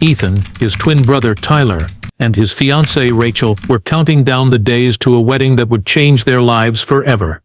Ethan, his twin brother Tyler, and his fiancée Rachel were counting down the days to a wedding that would change their lives forever.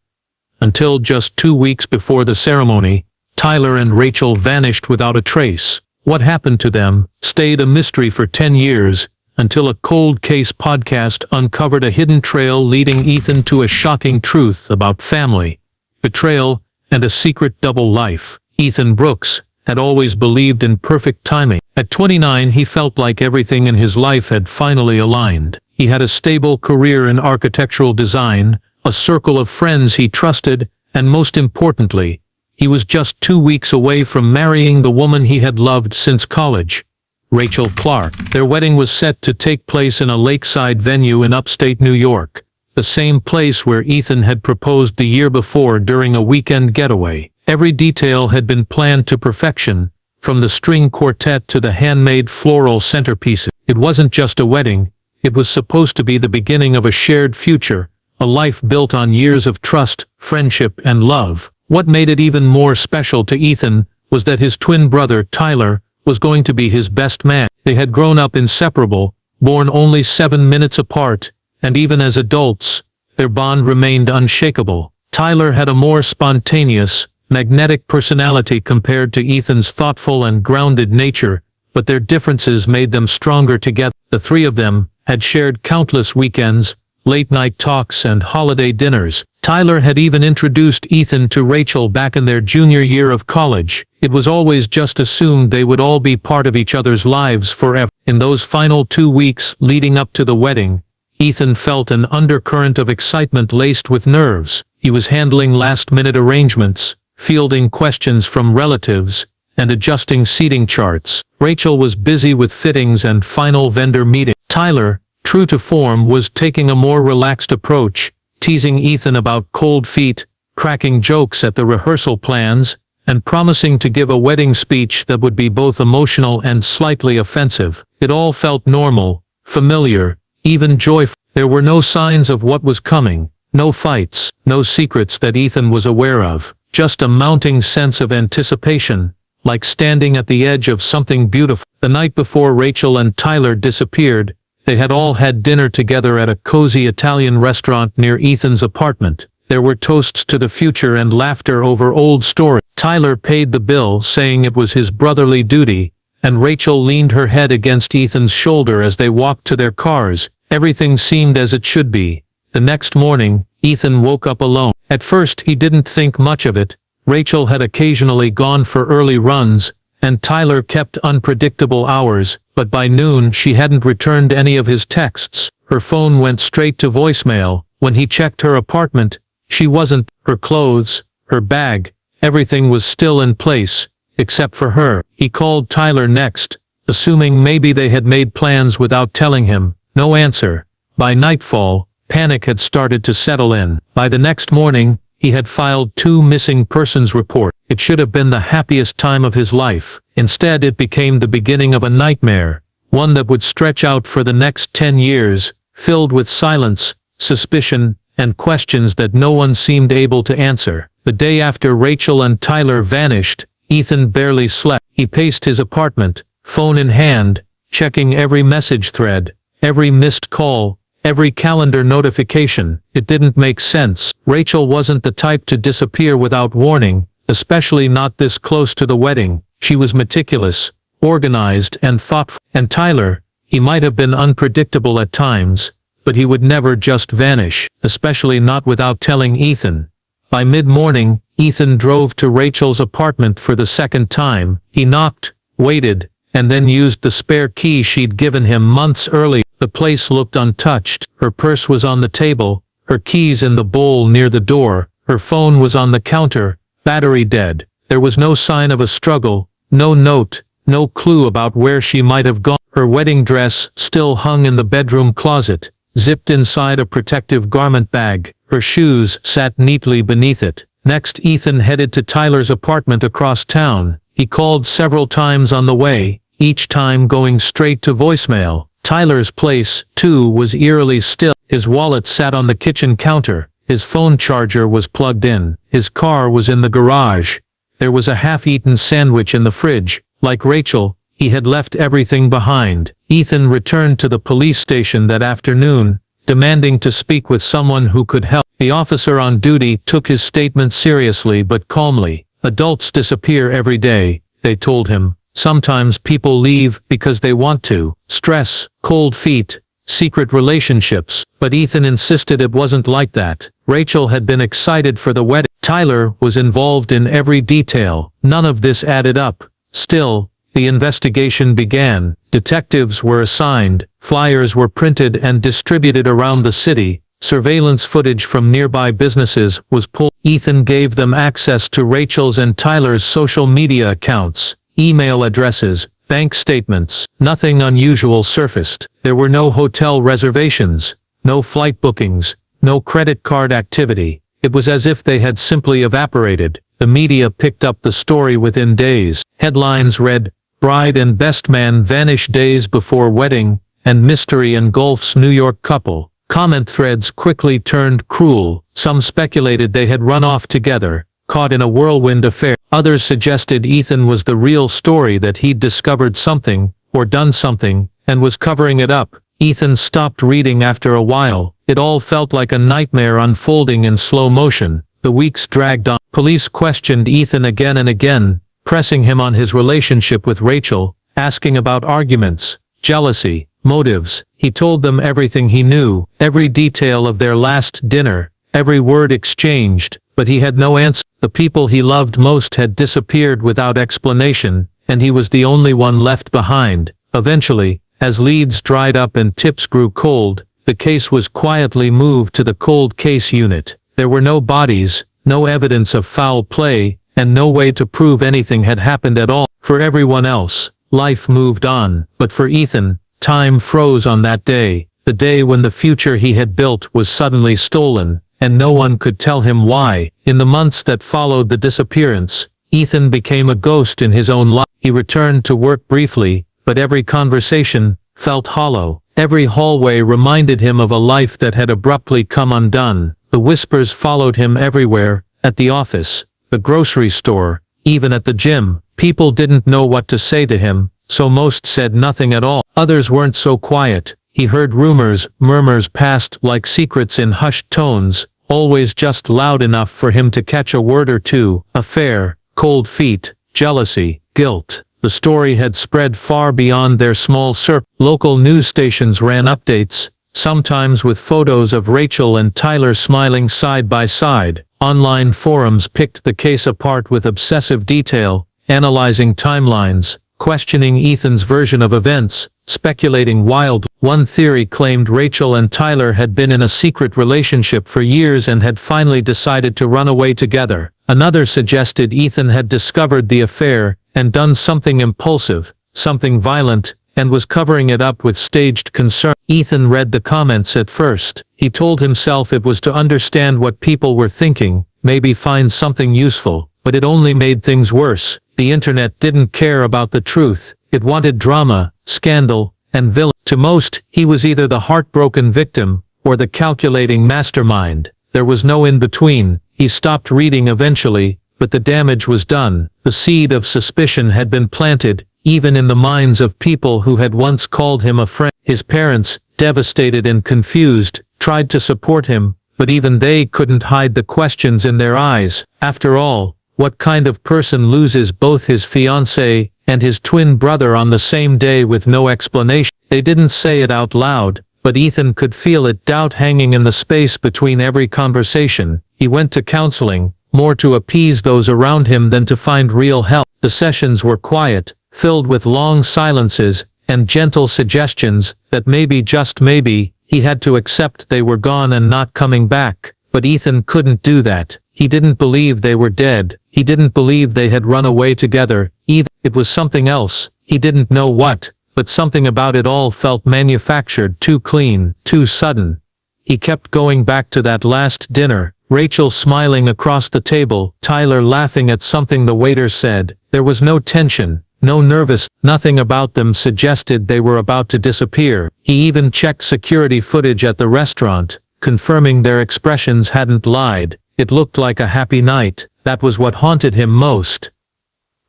Until just 2 weeks before the ceremony, Tyler and Rachel vanished without a trace. What happened to them stayed a mystery for 10 years, until a Cold Case podcast uncovered a hidden trail leading Ethan to a shocking truth about family, betrayal, and a secret double life. Ethan Brooks had always believed in perfect timing. At 29, he felt like everything in his life had finally aligned. He had a stable career in architectural design, a circle of friends he trusted, and most importantly, he was just 2 weeks away from marrying the woman he had loved since college, Rachel Clark. Their wedding was set to take place in a lakeside venue in upstate New York, the same place where Ethan had proposed the year before during a weekend getaway. Every detail had been planned to perfection, from the string quartet to the handmade floral centerpieces. It wasn't just a wedding, it was supposed to be the beginning of a shared future, a life built on years of trust, friendship, and love. What made it even more special to Ethan was that his twin brother, Tyler, was going to be his best man. They had grown up inseparable, born only 7 minutes apart, and even as adults, their bond remained unshakable. Tyler had a more spontaneous, magnetic personality compared to Ethan's thoughtful and grounded nature, but their differences made them stronger together. The three of them had shared countless weekends, late-night talks, and holiday dinners. Tyler had even introduced Ethan to Rachel back in their junior year of college. It was always just assumed they would all be part of each other's lives forever. In those final 2 weeks leading up to the wedding, Ethan felt an undercurrent of excitement laced with nerves. He was handling last-minute arrangements, fielding questions from relatives, and adjusting seating charts. Rachel was busy with fittings and final vendor meetings. Tyler, true to form, was taking a more relaxed approach, teasing Ethan about cold feet, cracking jokes at the rehearsal plans, and promising to give a wedding speech that would be both emotional and slightly offensive. It all felt normal, familiar, even joyful. There were no signs of what was coming, no fights, no secrets that Ethan was aware of, just a mounting sense of anticipation, like standing at the edge of something beautiful. The night before Rachel and Tyler disappeared, they had all had dinner together at a cozy Italian restaurant near Ethan's apartment. There were toasts to the future and laughter over old stories. Tyler paid the bill, saying it was his brotherly duty, and Rachel leaned her head against Ethan's shoulder as they walked to their cars. Everything seemed as it should be. The next morning, Ethan woke up alone. At first he didn't think much of it. Rachel had occasionally gone for early runs, and Tyler kept unpredictable hours, but by noon she hadn't returned any of his texts. Her phone went straight to voicemail. When he checked her apartment, she wasn't. Her clothes, her bag, everything was still in place, except for her. He called Tyler next, assuming maybe they had made plans without telling him. No answer. By nightfall, panic had started to settle in. By the next morning, he had filed 2 missing persons reports. It should have been the happiest time of his life. Instead, it became the beginning of a nightmare, one that would stretch out for the next 10 years, filled with silence, suspicion, and questions that no one seemed able to answer. The day after Rachel and Tyler vanished, Ethan barely slept. He paced his apartment, phone in hand, checking every message thread, every missed call, every calendar notification. It didn't make sense. Rachel wasn't the type to disappear without warning, especially not this close to the wedding. She was meticulous, organized, and thoughtful. And Tyler, he might have been unpredictable at times, but he would never just vanish, especially not without telling Ethan. By mid-morning, Ethan drove to Rachel's apartment for the second time. He knocked, waited, and then used the spare key she'd given him months earlier. The place looked untouched. Her purse was on the table, her keys in the bowl near the door, her phone was on the counter, battery dead. There was no sign of a struggle, no note, no clue about where she might have gone. Her wedding dress still hung in the bedroom closet, zipped inside a protective garment bag. Her shoes sat neatly beneath it. Next, Ethan headed to Tyler's apartment across town. He called several times on the way, each time going straight to voicemail. Tyler's place, too, was eerily still. His wallet sat on the kitchen counter. His phone charger was plugged in. His car was in the garage. There was a half-eaten sandwich in the fridge. Like Rachel, He had left everything behind. Ethan returned to the police station that afternoon, demanding to speak with someone who could help. The officer on duty took his statement seriously but calmly. Adults disappear every day, they told him. Sometimes people leave because they want to. Stress, cold feet, secret relationships. But Ethan insisted it wasn't like that. Rachel had been excited for the wedding. Tyler was involved in every detail. None of this added up. Still, the investigation began. Detectives were assigned, flyers were printed and distributed around the city, surveillance footage from nearby businesses was pulled. Ethan gave them access to Rachel's and Tyler's social media accounts, email addresses, bank statements. Nothing unusual surfaced. There were no hotel reservations, no flight bookings, no credit card activity. It was as if they had simply evaporated. The media picked up the story within days. Headlines read, "Bride and Best Man Vanish Days Before Wedding," and "Mystery Engulfs New York Couple." Comment threads quickly turned cruel. Some speculated they had run off together, caught in a whirlwind affair. Others suggested Ethan was the real story, that he'd discovered something, or done something, and was covering it up. Ethan stopped reading after a while. It all felt like a nightmare unfolding in slow motion. The weeks dragged on. Police questioned Ethan again and again, pressing him on his relationship with Rachel, asking about arguments, jealousy, motives. He told them everything he knew, every detail of their last dinner, every word exchanged, but he had no answer. The people he loved most had disappeared without explanation, and he was the only one left behind. Eventually, as leads dried up and tips grew cold, the case was quietly moved to the cold case unit. There were no bodies, no evidence of foul play, and no way to prove anything had happened at all. For everyone else, life moved on. But for Ethan, time froze on that day, the day when the future he had built was suddenly stolen, and no one could tell him why. In the months that followed the disappearance, Ethan became a ghost in his own life. He returned to work briefly, but every conversation felt hollow. Every hallway reminded him of a life that had abruptly come undone. The whispers followed him everywhere, at the office, the grocery store, even at the gym. People didn't know what to say to him, so most said nothing at all. Others weren't so quiet. He heard rumors, murmurs passed like secrets in hushed tones, always just loud enough for him to catch a word or two. Affair, cold feet, jealousy, guilt. The story had spread far beyond their small circle. Local news stations ran updates, sometimes with photos of Rachel and Tyler smiling side by side. Online forums picked the case apart with obsessive detail, analyzing timelines, questioning Ethan's version of events, speculating wildly. One theory claimed Rachel and Tyler had been in a secret relationship for years and had finally decided to run away together. Another suggested Ethan had discovered the affair and done something impulsive, something violent, and was covering it up with staged concern. Ethan read the comments at first. He told himself it was to understand what people were thinking, maybe find something useful, but it only made things worse. The internet didn't care about the truth. It wanted drama, scandal, and villain. To most, he was either the heartbroken victim, or the calculating mastermind. There was no in-between. He stopped reading eventually, but the damage was done. The seed of suspicion had been planted, even in the minds of people who had once called him a friend. His parents, devastated and confused, tried to support him, but even they couldn't hide the questions in their eyes. After all, what kind of person loses both his fiancée and his twin brother on the same day with no explanation? They didn't say it out loud, but Ethan could feel it, doubt hanging in the space between every conversation. He went to counseling, more to appease those around him than to find real help. The sessions were quiet, filled with long silences and gentle suggestions that maybe, just maybe, he had to accept they were gone and not coming back. But Ethan couldn't do that. He didn't believe they were dead. He didn't believe they had run away together, either. It was something else. He didn't know what, but something about it all felt manufactured, too clean, too sudden. He kept going back to that last dinner, Rachel smiling across the table, Tyler laughing at something the waiter said. There was no tension, no nervous, nothing about them suggested they were about to disappear. He even checked security footage at the restaurant, confirming their expressions hadn't lied. It looked like a happy night. That was what haunted him most.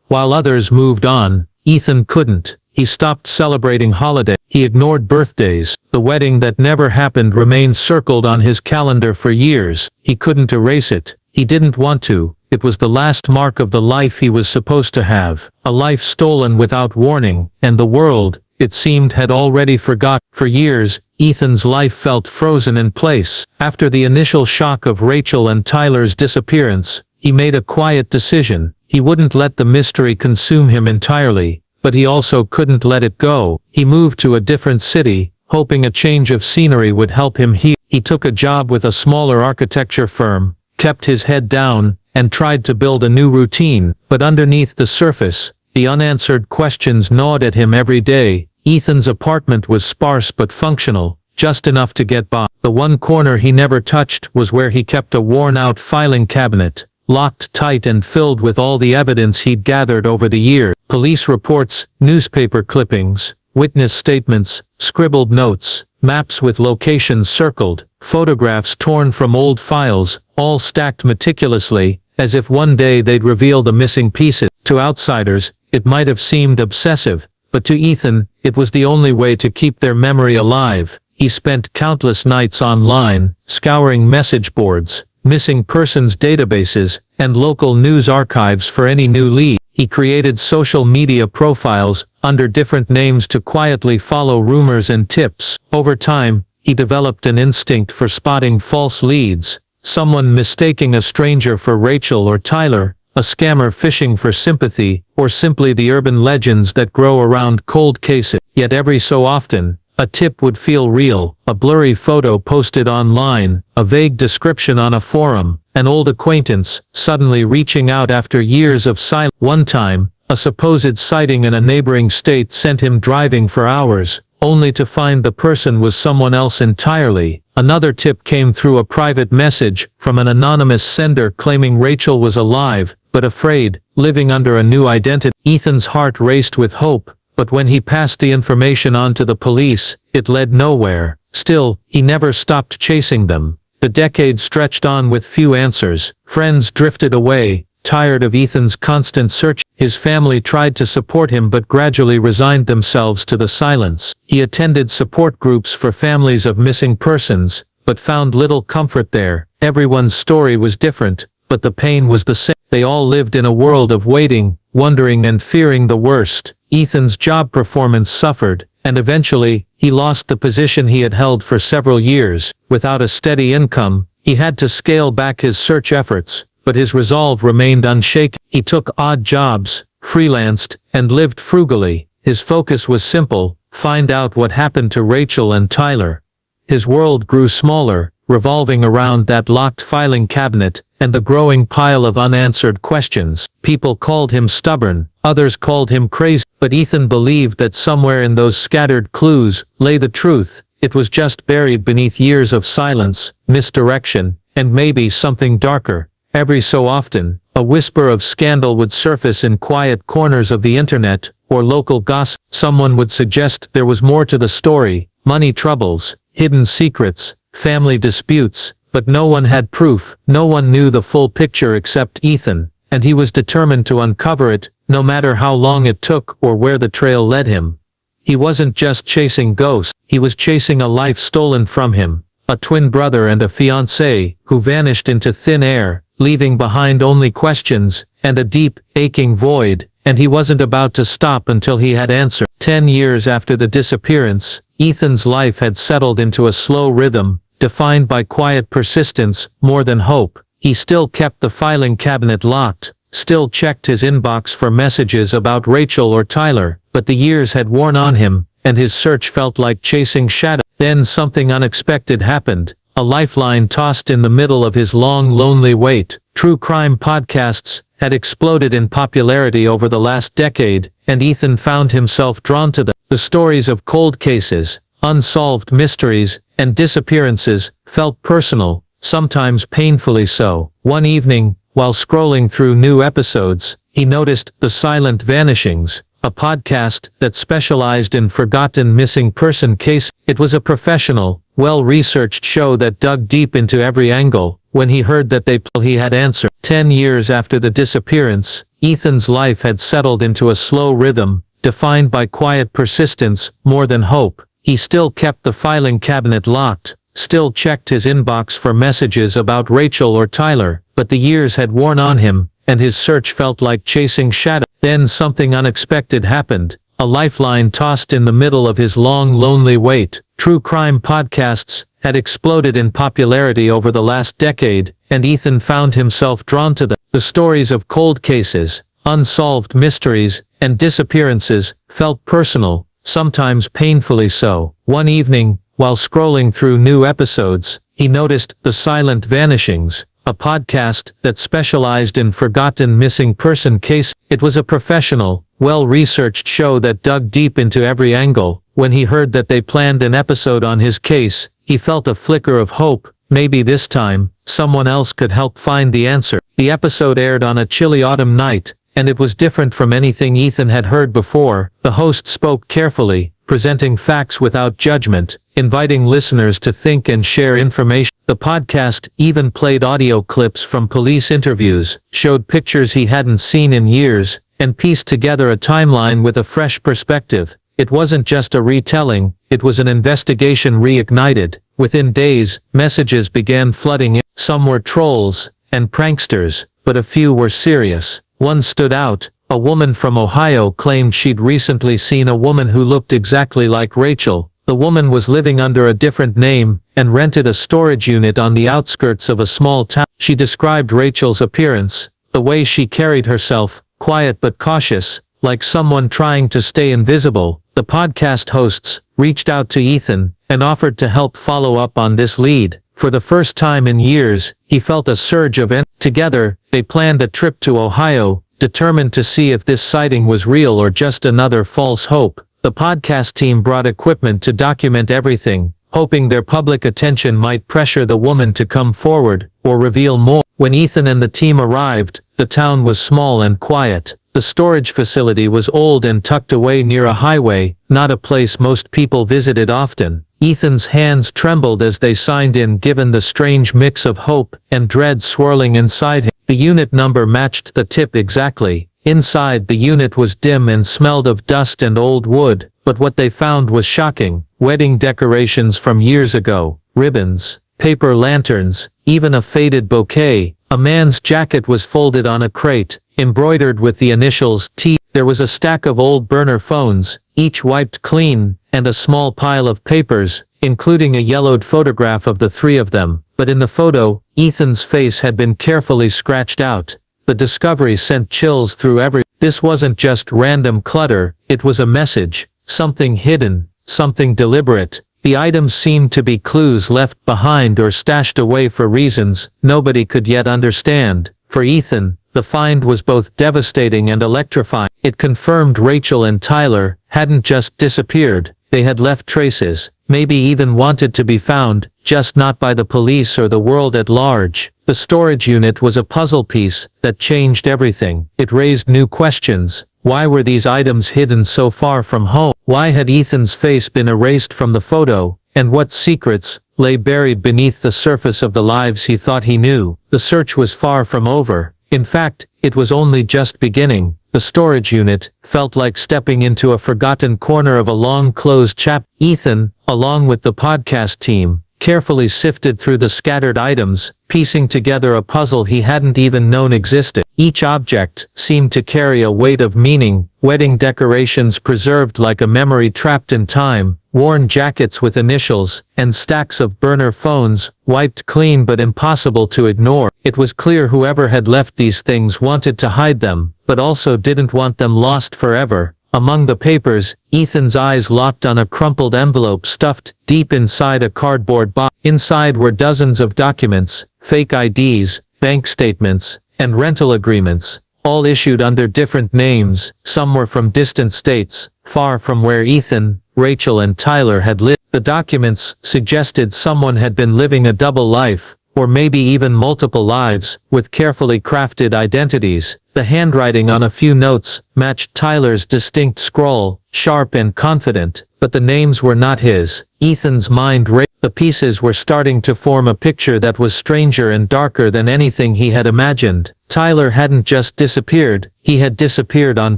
While others moved on, Ethan couldn't. He stopped celebrating holidays. He ignored birthdays. The wedding that never happened remained circled on his calendar for years. He couldn't erase it. He didn't want to. It was the last mark of the life he was supposed to have. A life stolen without warning, and the world, it seemed, had already forgotten. For years, Ethan's life felt frozen in place. After the initial shock of Rachel and Tyler's disappearance, he made a quiet decision. He wouldn't let the mystery consume him entirely, but he also couldn't let it go. He moved to a different city, hoping a change of scenery would help him heal. He took a job with a smaller architecture firm, kept his head down, and tried to build a new routine. But underneath the surface, the unanswered questions gnawed at him every day. Ethan's apartment was sparse but functional, just enough to get by. The one corner he never touched was where he kept a worn-out filing cabinet, locked tight and filled with all the evidence he'd gathered over the years. Police reports, newspaper clippings, witness statements, scribbled notes, maps with locations circled, photographs torn from old files, all stacked meticulously, as if one day they'd reveal the missing pieces. To outsiders, it might have seemed obsessive, but to Ethan, it was the only way to keep their memory alive. He spent countless nights online, scouring message boards, missing persons databases, and local news archives for any new lead. He created social media profiles under different names to quietly follow rumors and tips. Over time, he developed an instinct for spotting false leads, someone mistaking a stranger for Rachel or Tyler, a scammer fishing for sympathy, or simply the urban legends that grow around cold cases. Yet every so often, a tip would feel real, a blurry photo posted online, a vague description on a forum, an old acquaintance suddenly reaching out after years of silence. One time, a supposed sighting in a neighboring state sent him driving for hours, only to find the person was someone else entirely. Another tip came through a private message from an anonymous sender claiming Rachel was alive, but afraid, living under a new identity. Ethan's heart raced with hope, but when he passed the information on to the police, it led nowhere. Still, he never stopped chasing them. The decades stretched on with few answers. Friends drifted away, tired of Ethan's constant search. His family tried to support him but gradually resigned themselves to the silence. He attended support groups for families of missing persons, but found little comfort there. Everyone's story was different, but the pain was the same. They all lived in a world of waiting, wondering and fearing the worst. Ethan's job performance suffered, and eventually, he lost the position he had held for several years. Without a steady income, he had to scale back his search efforts, but his resolve remained unshaken. He took odd jobs, freelanced, and lived frugally. His focus was simple: find out what happened to Rachel and Tyler. His world grew smaller, revolving around that locked filing cabinet and the growing pile of unanswered questions. People called him stubborn, others called him crazy, but Ethan believed that somewhere in those scattered clues lay the truth. It was just buried beneath years of silence, misdirection, and maybe something darker. Every so often, a whisper of scandal would surface in quiet corners of the internet, or local gossip. Someone would suggest there was more to the story: money troubles, hidden secrets, family disputes, but no one had proof. No one knew the full picture except Ethan, and he was determined to uncover it, no matter how long it took or where the trail led him. He wasn't just chasing ghosts, he was chasing a life stolen from him, a twin brother and a fiancée who vanished into thin air, leaving behind only questions and a deep, aching void, and he wasn't about to stop until he had answered. 10 years after the disappearance, Ethan's life had settled into a slow rhythm, defined by quiet persistence more than hope. He still kept the filing cabinet locked, still checked his inbox for messages about Rachel or Tyler, but the years had worn on him, and his search felt like chasing shadows. Then something unexpected happened. A lifeline tossed in the middle of his long, lonely wait. True crime podcasts had exploded in popularity over the last decade, and Ethan found himself drawn to them. The stories of cold cases, unsolved mysteries, and disappearances felt personal, sometimes painfully so. One evening, while scrolling through new episodes, he noticed The Silent Vanishings, a podcast that specialized in forgotten missing person cases. It was a professional, well-researched show that dug deep into every angle. When he heard that he had answered. 10 years after the disappearance, Ethan's life had settled into a slow rhythm, defined by quiet persistence more than hope. He still kept the filing cabinet locked, still checked his inbox for messages about Rachel or Tyler, but the years had worn on him, and his search felt like chasing shadows. Then something unexpected happened, a lifeline tossed in the middle of his long, lonely wait. True crime podcasts had exploded in popularity over the last decade, and Ethan found himself drawn to them. The stories of cold cases, unsolved mysteries, and disappearances felt personal, sometimes painfully so. One evening, while scrolling through new episodes, he noticed The Silent Vanishings, a podcast that specialized in forgotten missing person cases. It was a professional, well-researched show that dug deep into every angle. When he heard that they planned an episode on his case, he felt a flicker of hope. Maybe this time, someone else could help find the answer. The episode aired on a chilly autumn night, and it was different from anything Ethan had heard before. The host spoke carefully, presenting facts without judgment, inviting listeners to think and share information. The podcast even played audio clips from police interviews, showed pictures he hadn't seen in years, and pieced together a timeline with a fresh perspective. It wasn't just a retelling, it was an investigation reignited. Within days, messages began flooding in. Some were trolls and pranksters, but a few were serious. One stood out. A woman from Ohio claimed she'd recently seen a woman who looked exactly like Rachel. The woman was living under a different name and rented a storage unit on the outskirts of a small town. She described Rachel's appearance, the way she carried herself, quiet but cautious, like someone trying to stay invisible. The podcast hosts reached out to Ethan and offered to help follow up on this lead. For the first time in years, he felt a surge of energy. Together, they planned a trip to Ohio, determined to see if this sighting was real or just another false hope. The podcast team brought equipment to document everything, hoping their public attention might pressure the woman to come forward or reveal more. When Ethan and the team arrived, the town was small and quiet. The storage facility was old and tucked away near a highway, not a place most people visited often. Ethan's hands trembled as they signed in, given the strange mix of hope and dread swirling inside him. The unit number matched the tip exactly. Inside, the unit was dim and smelled of dust and old wood, but what they found was shocking. Wedding decorations from years ago, ribbons, paper lanterns, even a faded bouquet. A man's jacket was folded on a crate, embroidered with the initials T. There was a stack of old burner phones, each wiped clean, and a small pile of papers, including a yellowed photograph of the three of them. But in the photo, Ethan's face had been carefully scratched out. The discovery sent chills through every. This wasn't just random clutter, it was a message, something hidden, something deliberate. The items seemed to be clues left behind or stashed away for reasons nobody could yet understand. For Ethan, the find was both devastating and electrifying. It confirmed Rachel and Tyler hadn't just disappeared, they had left traces, maybe even wanted to be found, just not by the police or the world at large. The storage unit was a puzzle piece that changed everything. It raised new questions. Why were these items hidden so far from home? Why had Ethan's face been erased from the photo? And what secrets lay buried beneath the surface of the lives he thought he knew? The search was far from over. In fact, it was only just beginning. The storage unit felt like stepping into a forgotten corner of a long-closed chapter. Ethan, along with the podcast team, carefully sifted through the scattered items, piecing together a puzzle he hadn't even known existed. Each object seemed to carry a weight of meaning, wedding decorations preserved like a memory trapped in time, worn jackets with initials, and stacks of burner phones, wiped clean but impossible to ignore. It was clear whoever had left these things wanted to hide them, but also didn't want them lost forever. Among the papers, Ethan's eyes locked on a crumpled envelope stuffed deep inside a cardboard box. Inside were dozens of documents, fake IDs, bank statements, and rental agreements, all issued under different names. Some were from distant states, far from where Ethan, Rachel, and Tyler had lived. The documents suggested someone had been living a double life, or maybe even multiple lives, with carefully crafted identities. The handwriting on a few notes matched Tyler's distinct scrawl, sharp and confident, but the names were not his. Ethan's mind raced. The pieces were starting to form a picture that was stranger and darker than anything he had imagined. Tyler hadn't just disappeared, he had disappeared on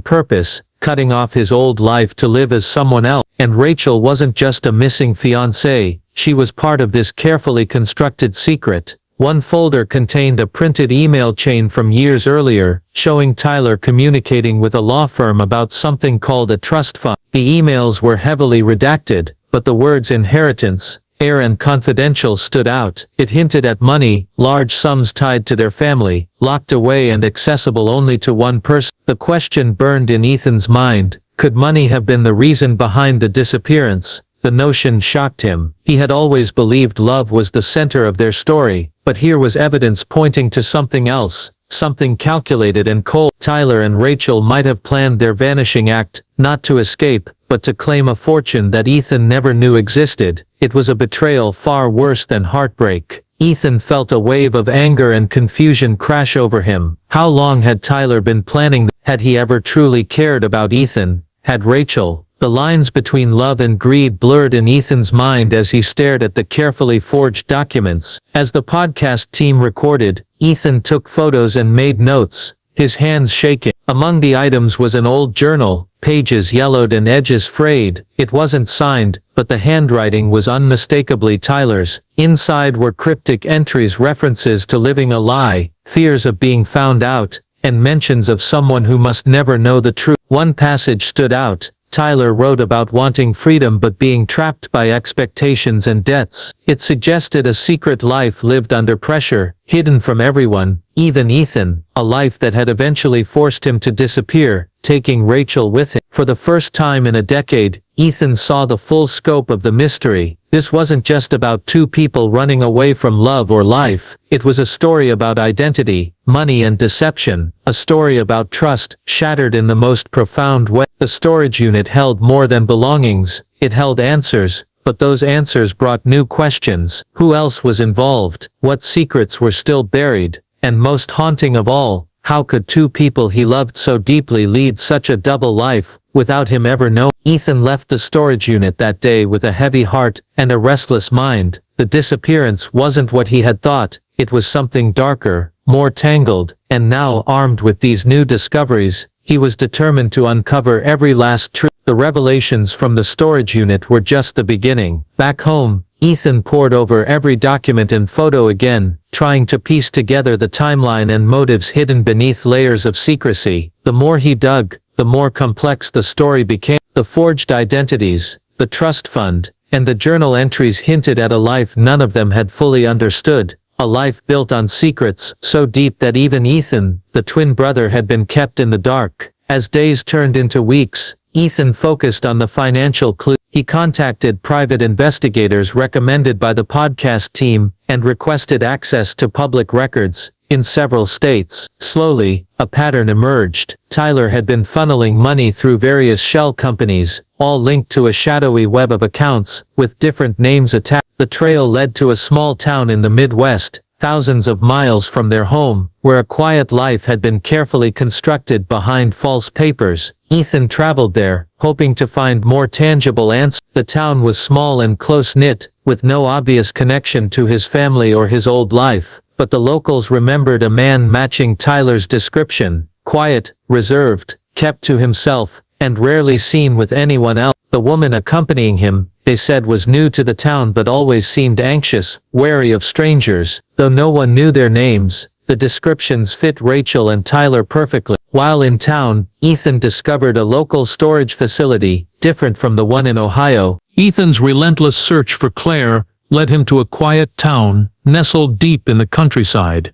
purpose, cutting off his old life to live as someone else. And Rachel wasn't just a missing fiancée, she was part of this carefully constructed secret. One folder contained a printed email chain from years earlier, showing Tyler communicating with a law firm about something called a trust fund. The emails were heavily redacted, but the words inheritance, heir and confidential stood out. It hinted at money, large sums tied to their family, locked away and accessible only to one person. The question burned in Ethan's mind, could money have been the reason behind the disappearance? The notion shocked him. He had always believed love was the center of their story, but here was evidence pointing to something else, something calculated and cold. Tyler and Rachel might have planned their vanishing act, not to escape, but to claim a fortune that Ethan never knew existed. It was a betrayal far worse than heartbreak. Ethan felt a wave of anger and confusion crash over him. How long had Tyler been planning? Had he ever truly cared about Ethan? Had Rachel? The lines between love and greed blurred in Ethan's mind as he stared at the carefully forged documents. As the podcast team recorded, Ethan took photos and made notes, his hands shaking. Among the items was an old journal, pages yellowed and edges frayed. It wasn't signed, but the handwriting was unmistakably Tyler's. Inside were cryptic entries, references to living a lie, fears of being found out, and mentions of someone who must never know the truth. One passage stood out. Tyler wrote about wanting freedom but being trapped by expectations and debts. It suggested a secret life lived under pressure, hidden from everyone, even Ethan, a life that had eventually forced him to disappear, taking Rachel with him. For the first time in a decade, Ethan saw the full scope of the mystery. This wasn't just about two people running away from love or life. It was a story about identity, money and deception, a story about trust, shattered in the most profound way. The storage unit held more than belongings, it held answers, but those answers brought new questions. Who else was involved? What secrets were still buried? And most haunting of all, how could two people he loved so deeply lead such a double life, without him ever knowing? Ethan left the storage unit that day with a heavy heart and a restless mind. The disappearance wasn't what he had thought, it was something darker, more tangled, and now, armed with these new discoveries, he was determined to uncover every last truth. The revelations from the storage unit were just the beginning. Back home, Ethan pored over every document and photo again, trying to piece together the timeline and motives hidden beneath layers of secrecy. The more he dug, the more complex the story became. The forged identities, the trust fund, and the journal entries hinted at a life none of them had fully understood. A life built on secrets so deep that even Ethan, the twin brother, had been kept in the dark. As days turned into weeks, Ethan focused on the financial clue. He contacted private investigators recommended by the podcast team and requested access to public records in several states. Slowly, a pattern emerged. Tyler had been funneling money through various shell companies, all linked to a shadowy web of accounts with different names attached. The trail led to a small town in the Midwest, thousands of miles from their home, where a quiet life had been carefully constructed behind false papers. Ethan traveled there, hoping to find more tangible answers. The town was small and close-knit, with no obvious connection to his family or his old life, but the locals remembered a man matching Tyler's description, quiet, reserved, kept to himself, and rarely seen with anyone else. The woman accompanying him, they said, was new to the town but always seemed anxious, wary of strangers. Though no one knew their names, the descriptions fit Rachel and Tyler perfectly. While in town, Ethan discovered a local storage facility, different from the one in Ohio. Ethan's relentless search for Claire led him to a quiet town, nestled deep in the countryside.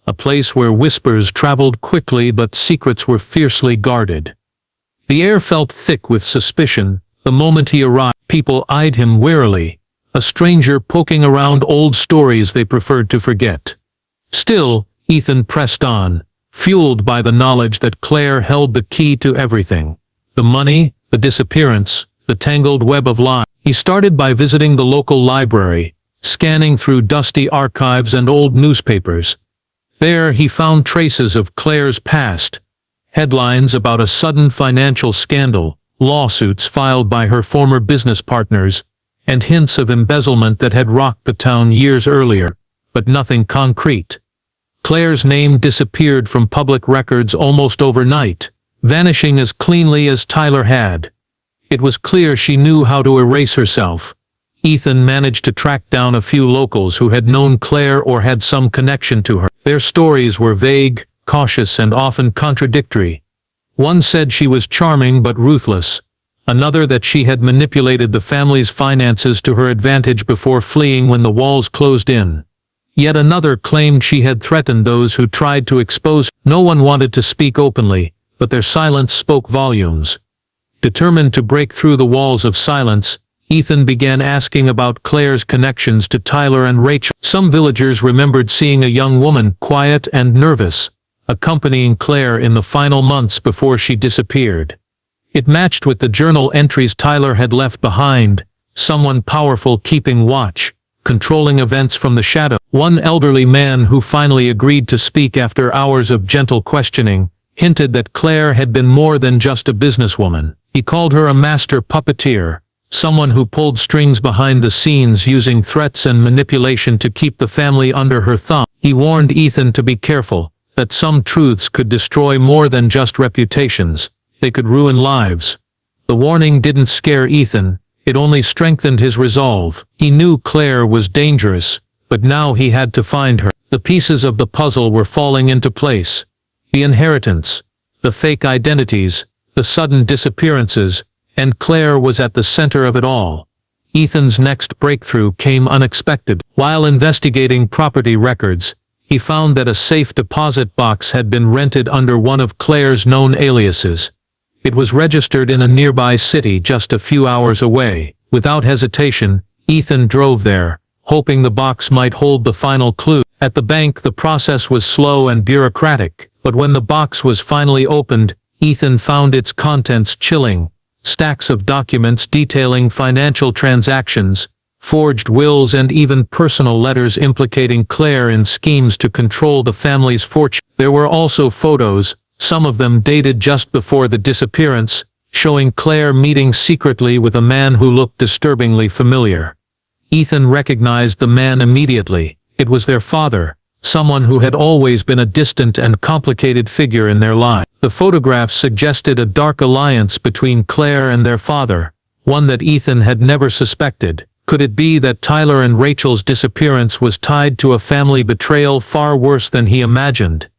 A place where whispers traveled quickly but secrets were fiercely guarded. The air felt thick with suspicion. The moment he arrived, people eyed him warily, a stranger poking around old stories they preferred to forget. Still, Ethan pressed on, fueled by the knowledge that Claire held the key to everything. The money, the disappearance, the tangled web of lies. He started by visiting the local library, scanning through dusty archives and old newspapers. There he found traces of Claire's past, headlines about a sudden financial scandal, lawsuits filed by her former business partners, and hints of embezzlement that had rocked the town years earlier, but nothing concrete. Claire's name disappeared from public records almost overnight, vanishing as cleanly as Tyler had. It was clear she knew how to erase herself. Ethan managed to track down a few locals who had known Claire or had some connection to her. Their stories were vague, cautious, and often contradictory. One said she was charming but ruthless. Another that she had manipulated the family's finances to her advantage before fleeing when the walls closed in. Yet another claimed she had threatened those who tried to expose her. No one wanted to speak openly, but their silence spoke volumes. Determined to break through the walls of silence, Ethan began asking about Claire's connections to Tyler and Rachel. Some villagers remembered seeing a young woman, quiet and nervous, accompanying Claire in the final months before she disappeared. It matched with the journal entries Tyler had left behind, someone powerful keeping watch, controlling events from the shadow. One elderly man who finally agreed to speak after hours of gentle questioning, hinted that Claire had been more than just a businesswoman. He called her a master puppeteer, someone who pulled strings behind the scenes using threats and manipulation to keep the family under her thumb. He warned Ethan to be careful, that some truths could destroy more than just reputations. They could ruin lives. The warning didn't scare Ethan, it only strengthened his resolve. He knew Claire was dangerous, but now he had to find her. The pieces of the puzzle were falling into place. The inheritance, the fake identities, the sudden disappearances, and Claire was at the center of it all. Ethan's next breakthrough came unexpected. While investigating property records, he found that a safe deposit box had been rented under one of Claire's known aliases. It was registered in a nearby city just a few hours away. Without hesitation, Ethan drove there, hoping the box might hold the final clue. At the bank, the process was slow and bureaucratic, but when the box was finally opened, Ethan found its contents chilling. Stacks of documents detailing financial transactions, forged wills, and even personal letters implicating Claire in schemes to control the family's fortune. There were also photos, some of them dated just before the disappearance, showing Claire meeting secretly with a man who looked disturbingly familiar. Ethan recognized the man immediately. It was their father, someone who had always been a distant and complicated figure in their lives. The photographs suggested a dark alliance between Claire and their father, one that Ethan had never suspected. Could it be that Tyler and Rachel's disappearance was tied to a family betrayal far worse than he imagined?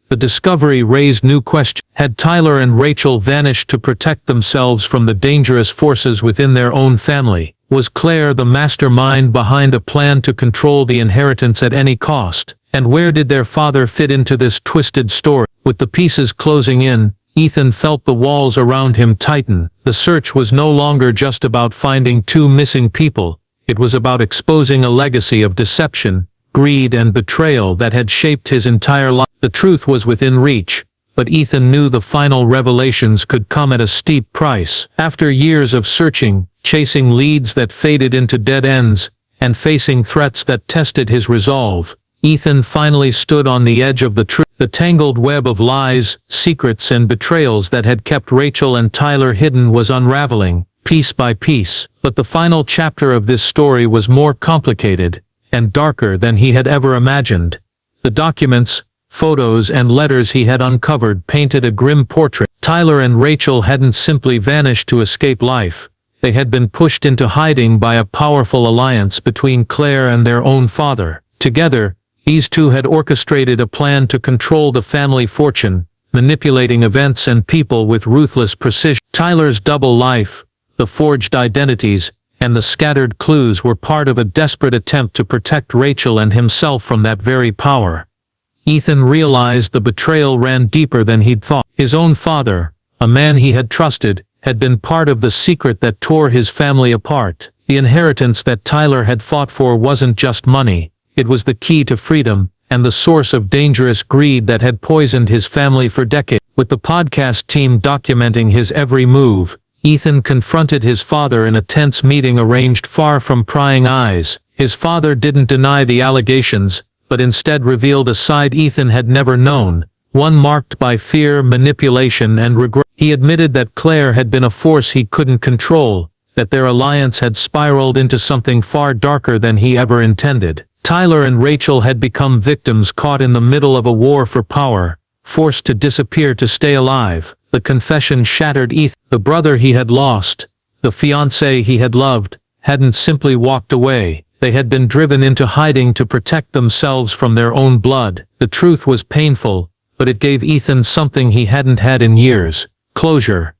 The discovery raised new questions. Had Tyler and Rachel vanished to protect themselves from the dangerous forces within their own family? Was Claire the mastermind behind a plan to control the inheritance at any cost? And where did their father fit into this twisted story? With the pieces closing in, Ethan felt the walls around him tighten. The search was no longer just about finding two missing people. It was about exposing a legacy of deception, greed, and betrayal that had shaped his entire life. The truth was within reach, but Ethan knew the final revelations could come at a steep price. After years of searching, chasing leads that faded into dead ends, and facing threats that tested his resolve, Ethan finally stood on the edge of the truth. The tangled web of lies, secrets, and betrayals that had kept Rachel and Tyler hidden was unraveling, piece by piece. But the final chapter of this story was more complicated and darker than he had ever imagined. The documents, photos, and letters he had uncovered painted a grim portrait. Tyler and Rachel hadn't simply vanished to escape life. They had been pushed into hiding by a powerful alliance between Claire and their own father. Together, these two had orchestrated a plan to control the family fortune, manipulating events and people with ruthless precision. Tyler's double life, the forged identities, and the scattered clues were part of a desperate attempt to protect Rachel and himself from that very power. Ethan realized the betrayal ran deeper than he'd thought. His own father, a man he had trusted, had been part of the secret that tore his family apart. The inheritance that Tyler had fought for wasn't just money. It was the key to freedom, and the source of dangerous greed that had poisoned his family for decades. With the podcast team documenting his every move, Ethan confronted his father in a tense meeting arranged far from prying eyes. His father didn't deny the allegations, but instead revealed a side Ethan had never known, one marked by fear, manipulation, and regret. He admitted that Claire had been a force he couldn't control, that their alliance had spiraled into something far darker than he ever intended. Tyler and Rachel had become victims caught in the middle of a war for power, forced to disappear to stay alive. The confession shattered Ethan. The brother he had lost, the fiancée he had loved, hadn't simply walked away. They had been driven into hiding to protect themselves from their own blood. The truth was painful, but it gave Ethan something he hadn't had in years: closure.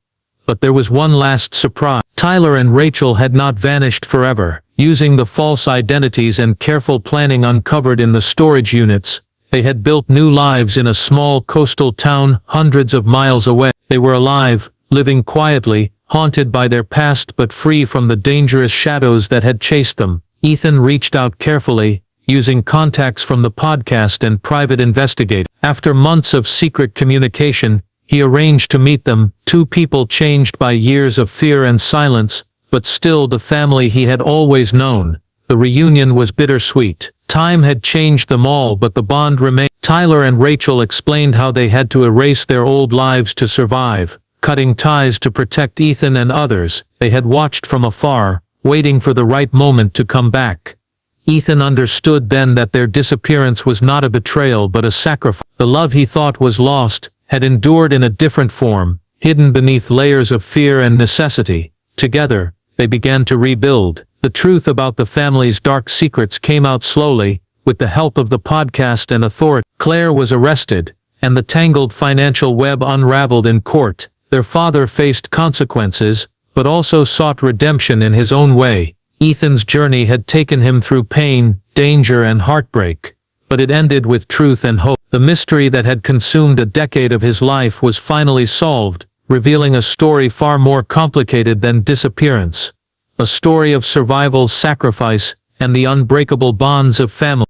But there was one last surprise. Tyler and Rachel had not vanished forever. Using the false identities and careful planning uncovered in the storage units, they had built new lives in a small coastal town hundreds of miles away. They were alive, living quietly, haunted by their past but free from the dangerous shadows that had chased them. Ethan reached out carefully, using contacts from the podcast and private investigators. After months of secret communication, he arranged to meet them, two people changed by years of fear and silence, but still the family he had always known. The reunion was bittersweet. Time had changed them all, but the bond remained. Tyler and Rachel explained how they had to erase their old lives to survive, cutting ties to protect Ethan and others. They had watched from afar, waiting for the right moment to come back. Ethan understood then that their disappearance was not a betrayal but a sacrifice. The love he thought was lost had endured in a different form, hidden beneath layers of fear and necessity. Together, they began to rebuild. The truth about the family's dark secrets came out slowly, with the help of the podcast and authority. Claire was arrested, and the tangled financial web unraveled in court. Their father faced consequences, but also sought redemption in his own way. Ethan's journey had taken him through pain, danger and heartbreak, but it ended with truth and hope. The mystery that had consumed a decade of his life was finally solved, revealing a story far more complicated than disappearance. A story of survival, sacrifice, and the unbreakable bonds of family.